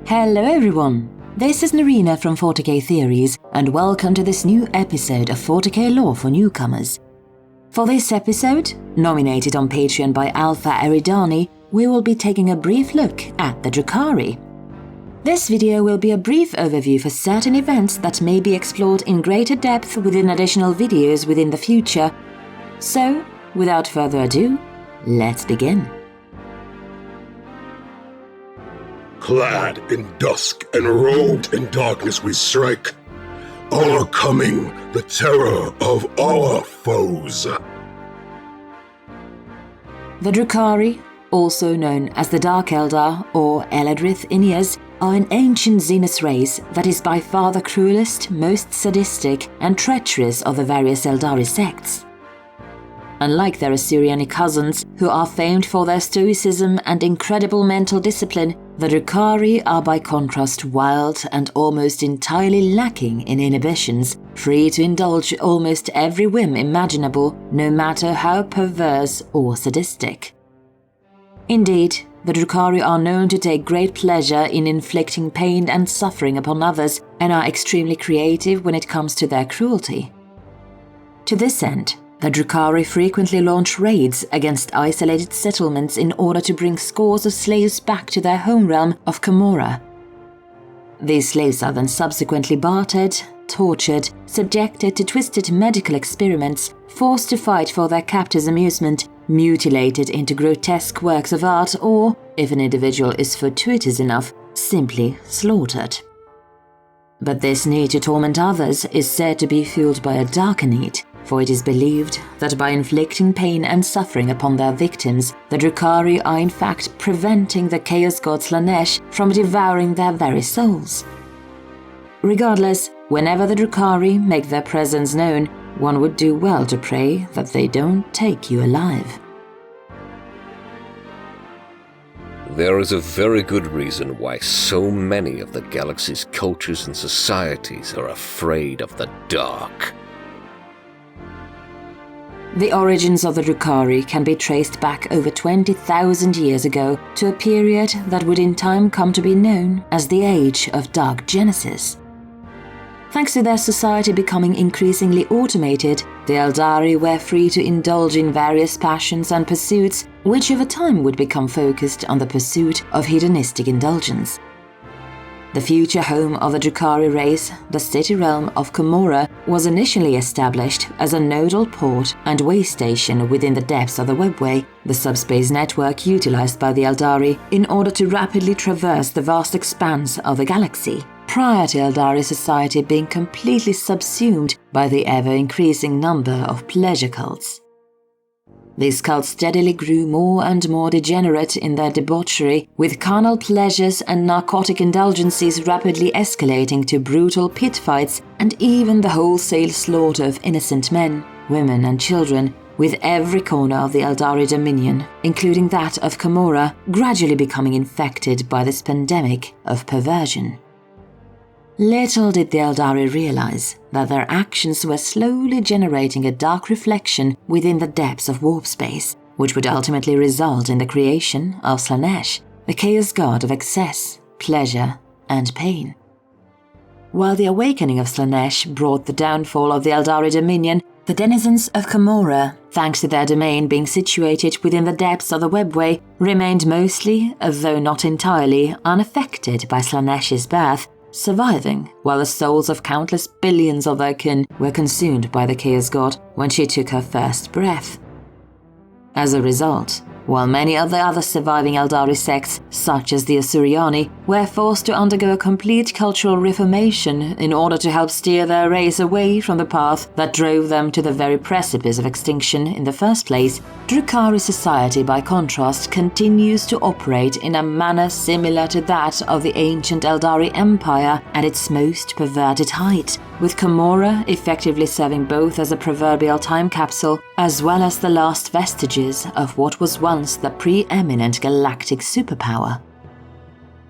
Hello everyone, this is Naerina from 40k Theories and welcome to this new episode of 40k Lore for Newcomers. For this episode, nominated on Patreon by Alpha Eridani, we will be taking a brief look at the Drukhari. This video will be a brief overview for certain events that may be explored in greater depth within additional videos within the future. So, without further ado, let's begin. Clad in dusk and robed in darkness we strike, overcoming the terror of our foes. The Drukhari, also known as the Dark Eldar or Eladrith Ineas, are an ancient Xenos race that is by far the cruellest, most sadistic and treacherous of the various Eldari sects. Unlike their Assyriani cousins, who are famed for their stoicism and incredible mental discipline, the Drukhari are by contrast wild and almost entirely lacking in inhibitions, free to indulge almost every whim imaginable, no matter how perverse or sadistic. Indeed, the Drukhari are known to take great pleasure in inflicting pain and suffering upon others and are extremely creative when it comes to their cruelty. To this end, the Drukhari frequently launch raids against isolated settlements in order to bring scores of slaves back to their home realm of Camorra. These slaves are then subsequently bartered, tortured, subjected to twisted medical experiments, forced to fight for their captors' amusement, mutilated into grotesque works of art, or, if an individual is fortuitous enough, simply slaughtered. But this need to torment others is said to be fueled by a darker need, for it is believed that by inflicting pain and suffering upon their victims, the Drukhari are in fact preventing the chaos god Slaanesh from devouring their very souls. Regardless, whenever the Drukhari make their presence known, one would do well to pray that they don't take you alive. There is a very good reason why so many of the galaxy's cultures and societies are afraid of the dark. The origins of the Drukhari can be traced back over 20,000 years ago to a period that would in time come to be known as the Age of Dark Genesis. Thanks to their society becoming increasingly automated, the Eldari were free to indulge in various passions and pursuits, which over time would become focused on the pursuit of hedonistic indulgence. The future home of the Drukhari race, the city realm of Camorra, was initially established as a nodal port and way station within the depths of the Webway, the subspace network utilized by the Eldari in order to rapidly traverse the vast expanse of the galaxy, prior to Eldari society being completely subsumed by the ever-increasing number of pleasure cults. These cults steadily grew more and more degenerate in their debauchery, with carnal pleasures and narcotic indulgences rapidly escalating to brutal pit fights and even the wholesale slaughter of innocent men, women and children, with every corner of the Eldari dominion, including that of Camorra, gradually becoming infected by this pandemic of perversion. Little did the Eldari realize that their actions were slowly generating a dark reflection within the depths of warp space, which would ultimately result in the creation of Slaanesh, the chaos god of excess, pleasure, and pain. While the awakening of Slaanesh brought the downfall of the Eldari dominion, the denizens of Camorra, thanks to their domain being situated within the depths of the Webway, remained mostly, though not entirely, unaffected by Slaanesh's birth, surviving while the souls of countless billions of their kin were consumed by the Chaos God when she took her first breath. As a result, while many of the other surviving Eldari sects, such as the Assyriani, were forced to undergo a complete cultural reformation in order to help steer their race away from the path that drove them to the very precipice of extinction in the first place, Drukhari society, by contrast, continues to operate in a manner similar to that of the ancient Eldari Empire at its most perverted height, with Camorra effectively serving both as a proverbial time capsule as well as the last vestiges of what was once the preeminent galactic superpower.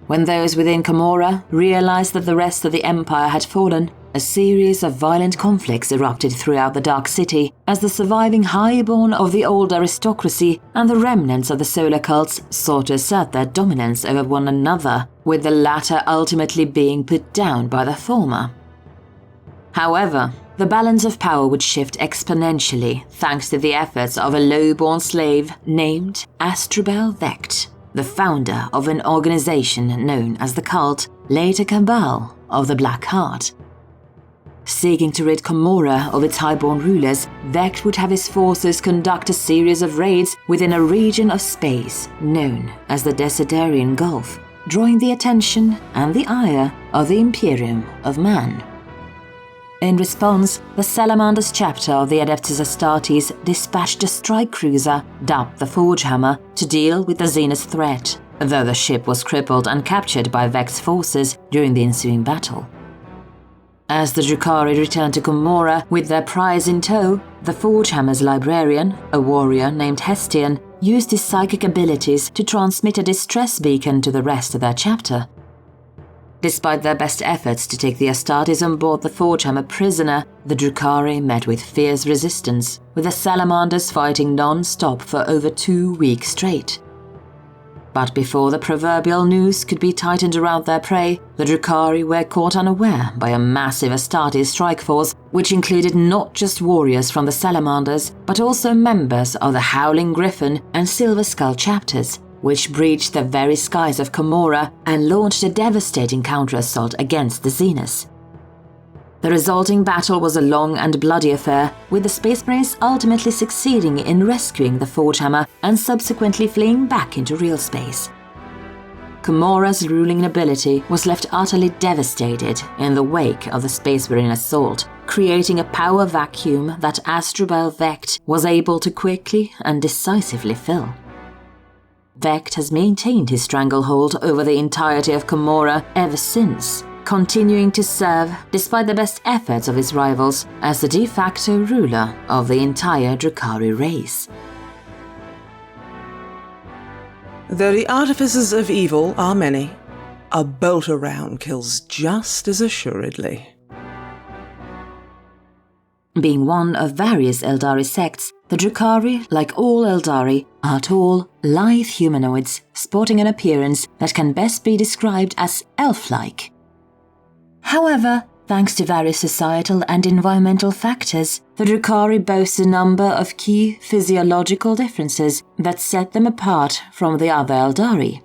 When those within Camorra realized that the rest of the Empire had fallen, a series of violent conflicts erupted throughout the Dark City as the surviving highborn of the old aristocracy and the remnants of the solar cults sought to assert their dominance over one another, with the latter ultimately being put down by the former. However, the balance of power would shift exponentially thanks to the efforts of a low-born slave named Astrubel Vecht, the founder of an organization known as the cult, later Cabal, of the Black Heart. Seeking to rid Commorragh of its highborn rulers, Vecht would have his forces conduct a series of raids within a region of space known as the Desiderian Gulf, drawing the attention and the ire of the Imperium of Man. In response, the Salamander's chapter of the Adeptus Astartes dispatched a strike cruiser, dubbed the Forgehammer, to deal with the Zenith threat, though the ship was crippled and captured by Vecht's forces during the ensuing battle. As the Drukhari returned to Commorragh with their prize in tow, the Forgehammer's librarian, a warrior named Hestian, used his psychic abilities to transmit a distress beacon to the rest of their chapter. Despite their best efforts to take the Astartes on board the Forgehammer prisoner, the Drukhari met with fierce resistance, with the Salamanders fighting non-stop for over 2 weeks straight. But before the proverbial noose could be tightened around their prey, the Drukhari were caught unaware by a massive Astartes strike force, which included not just warriors from the Salamanders, but also members of the Howling Griffin and Silver Skull chapters, which breached the very skies of Commorragh and launched a devastating counter-assault against the Zenith. The resulting battle was a long and bloody affair, with the Space Marines ultimately succeeding in rescuing the Forgehammer and subsequently fleeing back into real space. Commorragh's ruling nobility was left utterly devastated in the wake of the Space Marine assault, creating a power vacuum that Astrubel Vecht was able to quickly and decisively fill. Vecht has maintained his stranglehold over the entirety of Commorragh ever since, continuing to serve, despite the best efforts of his rivals, as the de facto ruler of the entire Drukhari race. Though the artifices of evil are many, a bolt around kills just as assuredly. Being one of various Eldari sects, the Drukhari, like all Eldari, are tall, lithe humanoids sporting an appearance that can best be described as elf-like. However, thanks to various societal and environmental factors, the Drukhari boast a number of key physiological differences that set them apart from the other Eldari.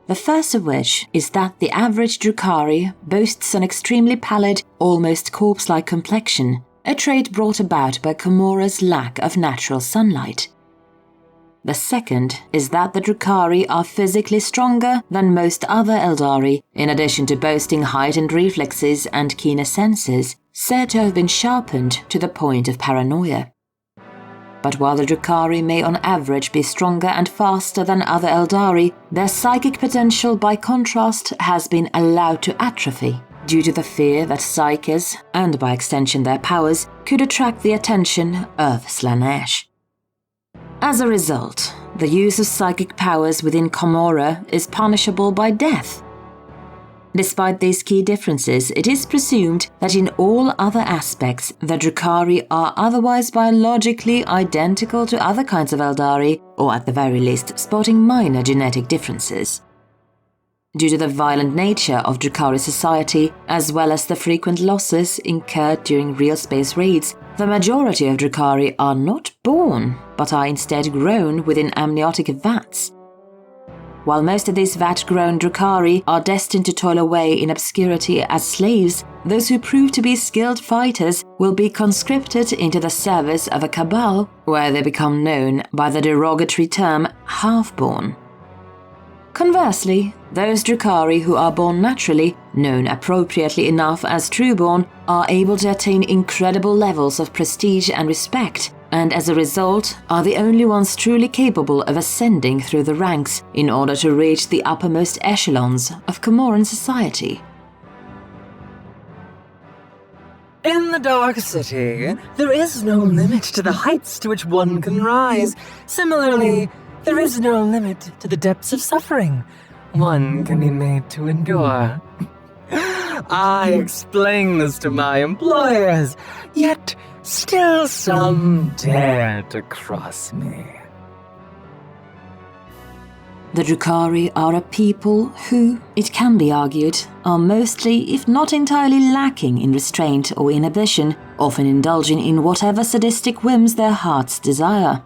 The first of which is that the average Drukhari boasts an extremely pallid, almost corpse-like complexion, a trait brought about by Commorragh's lack of natural sunlight. The second is that the Drukhari are physically stronger than most other Eldari, in addition to boasting heightened reflexes and keener senses, said to have been sharpened to the point of paranoia. But while the Drukhari may on average be stronger and faster than other Eldari, their psychic potential by contrast has been allowed to atrophy, due to the fear that psyches, and by extension their powers, could attract the attention of Slaanesh. As a result, the use of psychic powers within Commorragh is punishable by death. Despite these key differences, it is presumed that in all other aspects, the Drukhari are otherwise biologically identical to other kinds of Eldari, or at the very least sporting minor genetic differences. Due to the violent nature of Drukhari society, as well as the frequent losses incurred during real space raids, the majority of Drukhari are not born, but are instead grown within amniotic vats. While most of these vat-grown Drukhari are destined to toil away in obscurity as slaves, those who prove to be skilled fighters will be conscripted into the service of a cabal, where they become known by the derogatory term half-born. Conversely, those Drukhari who are born naturally, known appropriately enough as trueborn, are able to attain incredible levels of prestige and respect, and as a result are the only ones truly capable of ascending through the ranks in order to reach the uppermost echelons of Commorran society. In the Dark City, there is no limit to the heights to which one can rise. Similarly, there is no limit to the depths of suffering one can be made to endure. I explain this to my employers, yet still some dare to cross me. The Drukhari are a people who, it can be argued, are mostly, if not entirely lacking in restraint or inhibition, often indulging in whatever sadistic whims their hearts desire.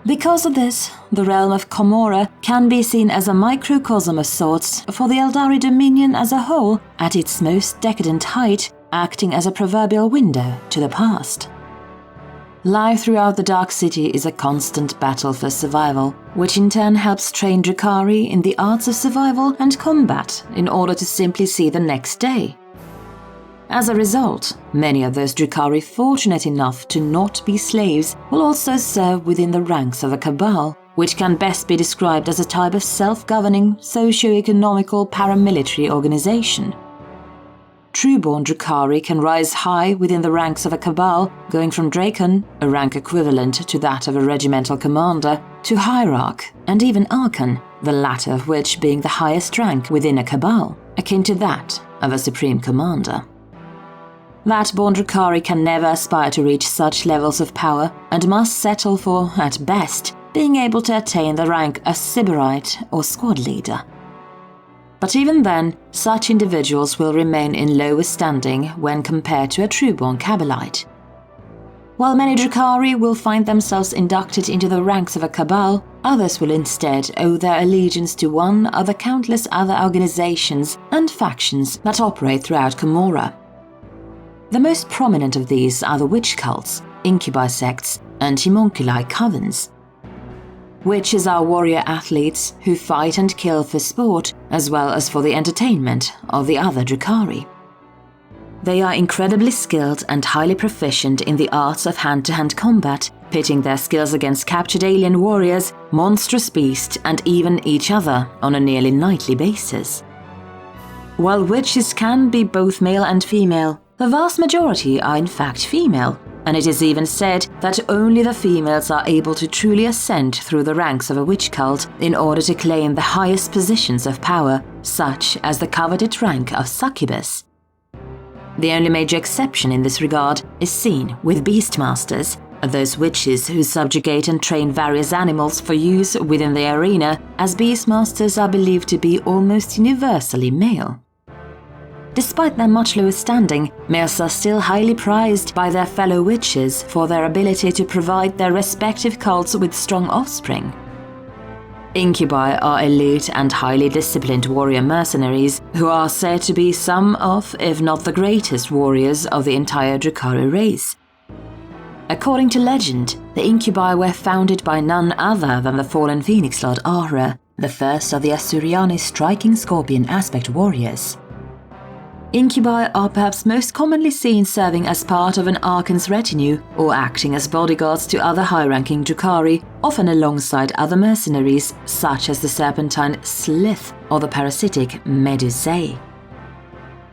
Because of this, the realm of Comora can be seen as a microcosm of sorts for the Eldari dominion as a whole, at its most decadent height, acting as a proverbial window to the past. Life throughout the Dark City is a constant battle for survival, which in turn helps train Drukhari in the arts of survival and combat in order to simply see the next day. As a result, many of those Drukhari fortunate enough to not be slaves will also serve within the ranks of a cabal, which can best be described as a type of self-governing, socio-economical paramilitary organization. Trueborn Drukhari can rise high within the ranks of a cabal, going from Drakon, a rank equivalent to that of a regimental commander, to Hierarch, and even Archon, the latter of which being the highest rank within a cabal, akin to that of a supreme commander. That born Drukhari can never aspire to reach such levels of power, and must settle for, at best, being able to attain the rank of Sybarite or squad leader. But even then, such individuals will remain in lower standing when compared to a trueborn Cabalite. While many Drukhari will find themselves inducted into the ranks of a cabal, others will instead owe their allegiance to one of the countless other organizations and factions that operate throughout Comora. The most prominent of these are the witch cults, incubi sects, and homunculi covens. Witches are warrior athletes who fight and kill for sport, as well as for the entertainment of the other Drukhari. They are incredibly skilled and highly proficient in the arts of hand-to-hand combat, pitting their skills against captured alien warriors, monstrous beasts, and even each other on a nearly nightly basis. While witches can be both male and female, the vast majority are in fact female, and it is even said that only the females are able to truly ascend through the ranks of a witch cult in order to claim the highest positions of power, such as the coveted rank of succubus. The only major exception in this regard is seen with beastmasters, those witches who subjugate and train various animals for use within the arena, as beastmasters are believed to be almost universally male. Despite their much lower standing, males are still highly prized by their fellow witches for their ability to provide their respective cults with strong offspring. Incubi are elite and highly disciplined warrior mercenaries who are said to be some of, if not the greatest warriors of the entire Drukhari race. According to legend, the Incubi were founded by none other than the fallen Phoenix Lord Ahra, the first of the Asuryani striking scorpion aspect warriors. Incubi are perhaps most commonly seen serving as part of an Archon's retinue or acting as bodyguards to other high-ranking Drukhari, often alongside other mercenaries such as the serpentine Slith or the parasitic Medusae.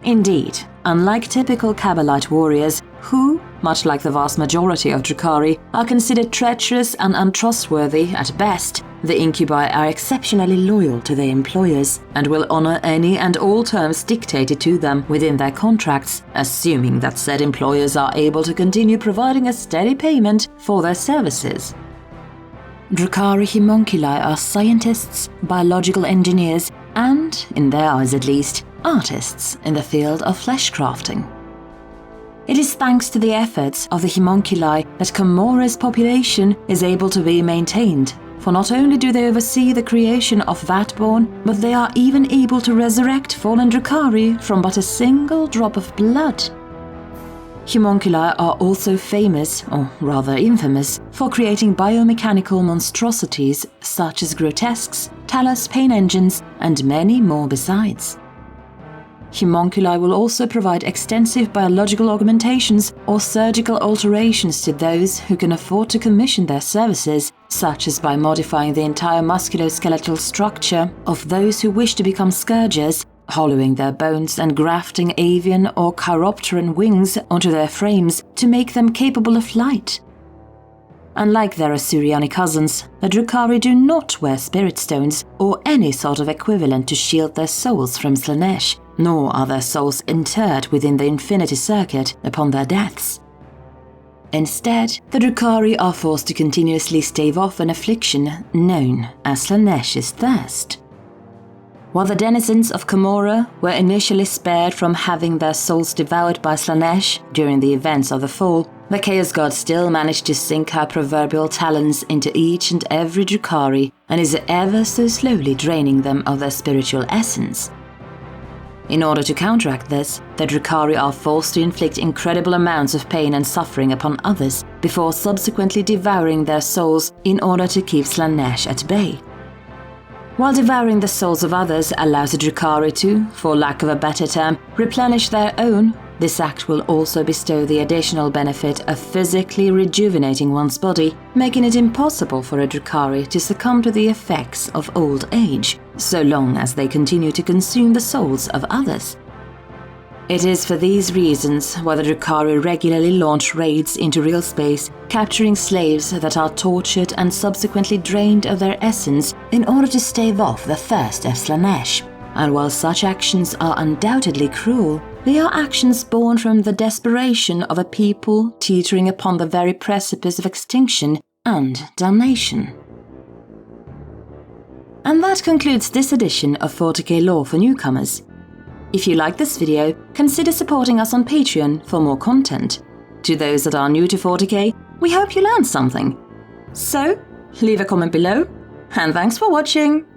Indeed, unlike typical Cabalite warriors who, much like the vast majority of Drukhari, are considered treacherous and untrustworthy at best, the Incubi are exceptionally loyal to their employers and will honor any and all terms dictated to them within their contracts, assuming that said employers are able to continue providing a steady payment for their services. Drukhari homunculi are scientists, biological engineers, and, in their eyes at least, artists in the field of flesh crafting. It is thanks to the efforts of the homunculi that Comora's population is able to be maintained, for not only do they oversee the creation of Vatborn, but they are even able to resurrect fallen Drukhari from but a single drop of blood. Homunculi are also famous, or rather infamous, for creating biomechanical monstrosities such as grotesques, Talos pain engines, and many more besides. Homunculi will also provide extensive biological augmentations or surgical alterations to those who can afford to commission their services, such as by modifying the entire musculoskeletal structure of those who wish to become scourgers, hollowing their bones and grafting avian or chiropteran wings onto their frames to make them capable of flight. Unlike their Asuryani cousins, the Drukhari do not wear spirit stones or any sort of equivalent to shield their souls from Slanesh, nor are their souls interred within the Infinity Circuit upon their deaths. Instead, the Drukhari are forced to continuously stave off an affliction known as Slanesh's thirst. While the denizens of Camorra were initially spared from having their souls devoured by Slanesh during the events of the Fall, the Chaos God still managed to sink her proverbial talons into each and every Drukhari and is ever so slowly draining them of their spiritual essence. In order to counteract this, the Drukhari are forced to inflict incredible amounts of pain and suffering upon others before subsequently devouring their souls in order to keep Slanesh at bay. While devouring the souls of others allows the Drukhari to, for lack of a better term, replenish their own, this act will also bestow the additional benefit of physically rejuvenating one's body, making it impossible for a Drukhari to succumb to the effects of old age, so long as they continue to consume the souls of others. It is for these reasons why the Drukhari regularly launch raids into real space, capturing slaves that are tortured and subsequently drained of their essence in order to stave off the thirst of Slanesh. And while such actions are undoubtedly cruel, they are actions born from the desperation of a people teetering upon the very precipice of extinction and damnation. And that concludes this edition of 40k Lore for Newcomers. If you like this video, consider supporting us on Patreon for more content. To those that are new to 40k, we hope you learned something. So, leave a comment below, and thanks for watching!